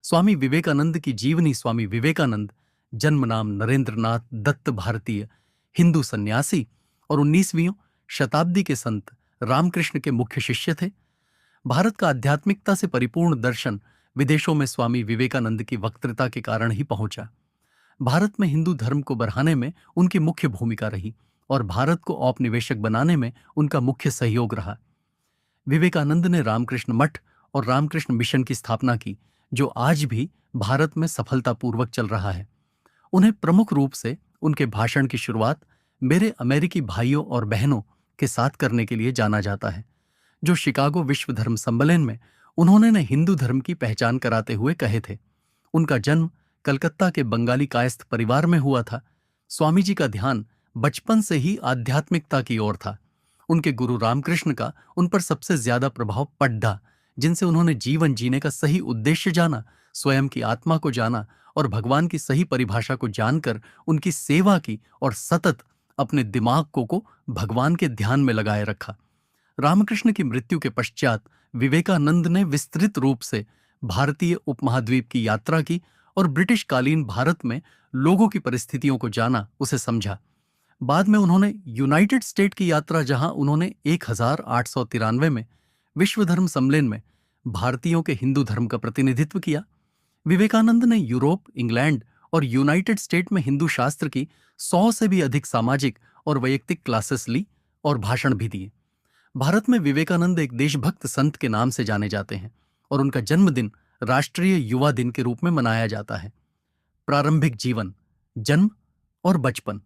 स्वामी विवेकानंद की जीवनी। स्वामी विवेकानंद जन्म नाम नरेंद्रनाथ दत्त, भारतीय हिंदू सन्यासी और 19वीं शताब्दी के संत रामकृष्ण के मुख्य शिष्य थे। भारत का आध्यात्मिकता से परिपूर्ण दर्शन विदेशों में स्वामी विवेकानंद की वक्तृता के कारण ही पहुंचा। भारत में हिंदू धर्म को बढ़ाने में उनकी मुख्य भूमिका रही और भारत को औपनिवेशिक बनाने में उनका मुख्य सहयोग रहा। विवेकानंद ने रामकृष्ण मठ और रामकृष्ण मिशन की स्थापना की, जो आज भी भारत में सफलतापूर्वक चल रहा है। उन्हें प्रमुख रूप से उनके भाषण की शुरुआत मेरे अमेरिकी भाइयों और बहनों के साथ करने के लिए जाना जाता है, जो शिकागो विश्व धर्म सम्मेलन में उन्होंने हिंदू धर्म की पहचान कराते हुए कहे थे। उनका जन्म कलकत्ता के बंगाली कायस्थ परिवार में हुआ था। स्वामी जी का ध्यान बचपन से ही आध्यात्मिकता की ओर था। उनके गुरु रामकृष्ण का उन पर सबसे ज्यादा प्रभाव पड्डा, जिनसे उन्होंने जीवन जीने का सही उद्देश्य जाना, स्वयं की आत्मा को जाना और भगवान की सही परिभाषा को जानकर उनकी सेवा की और सतत अपने दिमाग को भगवान के ध्यान में लगाए रखा। रामकृष्ण की मृत्यु के पश्चात विवेकानंद ने विस्तृत रूप से भारतीय उपमहाद्वीप की यात्रा की और ब्रिटिश कालीन भारत में लोगों की परिस्थितियों को जाना, उसे समझा। बाद में उन्होंने यूनाइटेड स्टेट की यात्रा, जहां उन्होंने 1893 में विश्व धर्म सम्मेलन में भारतीयों के हिंदू धर्म का प्रतिनिधित्व किया। विवेकानंद ने यूरोप, इंग्लैंड और यूनाइटेड स्टेट में हिंदू शास्त्र की 100 से भी अधिक सामाजिक और वैयक्तिक क्लासेस ली और भाषण भी दिए। भारत में विवेकानंद एक देशभक्त संत के नाम से जाने जाते हैं और उनका जन्मदिन राष्ट्रीय युवा दिन के रूप में मनाया जाता है। प्रारंभिक जीवन, जन्म और बचपन।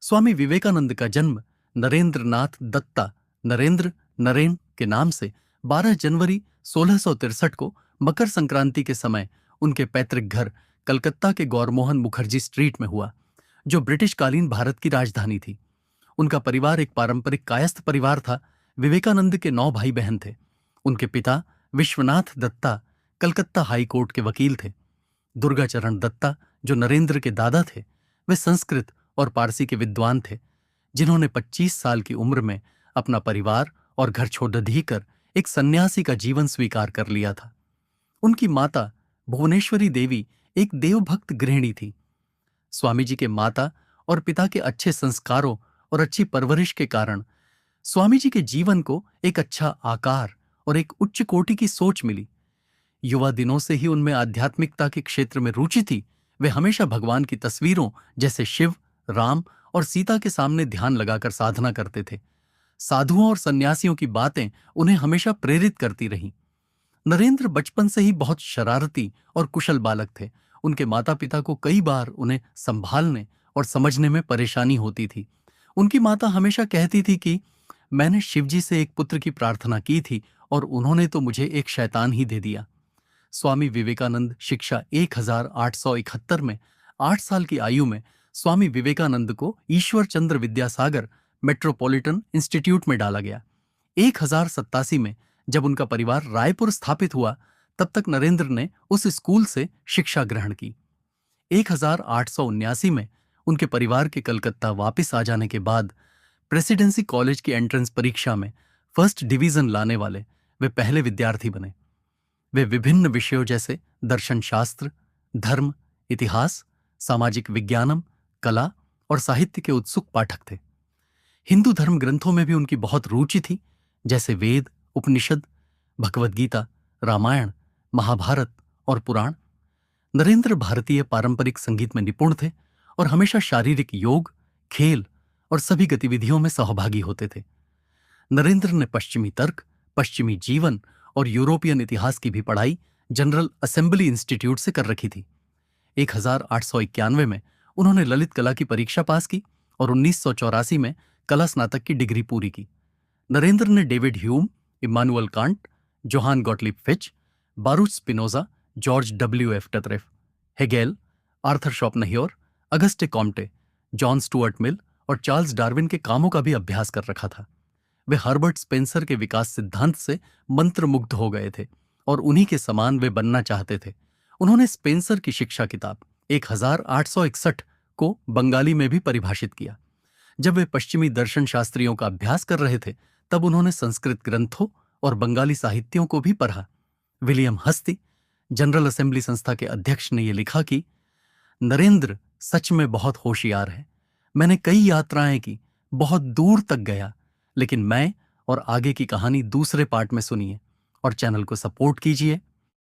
स्वामी विवेकानंद का जन्म नरेंद्रनाथ दत्ता, नरेन के नाम से 12 जनवरी 1663 को मकर संक्रांति के समय उनके पैतृक घर कलकत्ता के गौरमोहन मुखर्जी स्ट्रीट में हुआ, जो ब्रिटिश कालीन भारत की राजधानी थी। उनका परिवार एक पारंपरिक कायस्थ परिवार था। विवेकानंद के 9 भाई बहन थे। उनके पिता विश्वनाथ दत्ता कलकत्ता हाई कोर्ट के वकील थे। दुर्गाचरण दत्ता, जो नरेंद्र के दादा थे, वे संस्कृत और पारसी के विद्वान थे, जिन्होंने 25 साल की उम्र में अपना परिवार और घर छोड़ कर एक सन्यासी का जीवन स्वीकार कर लिया था। उनकी माता भुवनेश्वरी देवी एक देवभक्त गृहिणी थी। स्वामी जी के माता और पिता के अच्छे संस्कारों और अच्छी परवरिश के कारण स्वामी जी के जीवन को एक अच्छा आकार और एक उच्च कोटि की सोच मिली। युवा दिनों से ही उनमें आध्यात्मिकता के क्षेत्र में रुचि थी। वे हमेशा भगवान की तस्वीरों जैसे शिव, राम और सीता के सामने ध्यान लगाकर साधना करते थे। साधुओं और सन्यासियों की बातें उन्हें हमेशा प्रेरित करती रहीं। नरेंद्र बचपन से ही बहुत शरारती और कुशल बालक थे। उनके माता पिता को कई बार उन्हें संभालने और समझने में परेशानी होती थी। उनकी माता हमेशा कहती थी कि मैंने शिवजी से एक पुत्र की प्रार्थना की थी और उन्होंने तो मुझे एक शैतान ही दे दिया। स्वामी विवेकानंद शिक्षा 1871 में 8 साल की आयु में स्वामी विवेकानंद को ईश्वर चंद्र विद्यासागर मेट्रोपॉलिटन इंस्टीट्यूट में डाला गया। 1087 में जब उनका परिवार रायपुर स्थापित हुआ, तब तक नरेंद्र ने उस स्कूल से शिक्षा ग्रहण की। 1879 में उनके परिवार के कलकत्ता वापस आ जाने के बाद प्रेसिडेंसी कॉलेज की एंट्रेंस परीक्षा में फर्स्ट डिवीजन लाने वाले वे पहले विद्यार्थी बने। वे विभिन्न विषयों जैसे दर्शन शास्त्र, धर्म, इतिहास, सामाजिक विज्ञानम, कला और साहित्य के उत्सुक पाठक थे। हिंदू धर्म ग्रंथों में भी उनकी बहुत रुचि थी, जैसे वेद, उपनिषद, भगवद गीता, रामायण, महाभारत और पुराण। नरेंद्र भारतीय पारंपरिक संगीत में निपुण थे और हमेशा शारीरिक योग, खेल और सभी गतिविधियों में सहभागी होते थे। नरेंद्र ने पश्चिमी तर्क, पश्चिमी जीवन और यूरोपियन इतिहास की भी पढ़ाई जनरल असेंबली इंस्टीट्यूट से कर रखी थी। 1891 में उन्होंने ललित कला की परीक्षा पास की और 1984 में कला स्नातक की डिग्री पूरी की। नरेंद्र ने David Hume, Immanuel Kant, Johann Gottlieb Fichte, Baruch Spinoza, George W F. टतरेफ, Hegel, Arthur Schopenhauer, Auguste Comte, John Stuart Mill और चार्ल्स डार्विन के कामों का भी अभ्यास कर रखा था। वे हर्बर्ट स्पेंसर के विकास सिद्धांत से मंत्रमुग्ध हो गए थे और उन्हीं के समान वे बनना चाहते थे। उन्होंने स्पेंसर की शिक्षा किताब 1861 को बंगाली में भी परिभाषित किया। जब वे पश्चिमी दर्शन शास्त्रियों का अभ्यास कर रहे थे, तब उन्होंने संस्कृत ग्रंथों और बंगाली साहित्यों को भी पढ़ा। विलियम हस्ती, जनरल असेंबली संस्था के अध्यक्ष ने यह लिखा कि नरेंद्र सच में बहुत होशियार है। मैंने कई यात्राएं की, बहुत दूर तक गया, लेकिन मैं और आगे की कहानी दूसरे पार्ट में सुनिए और चैनल को सपोर्ट कीजिए।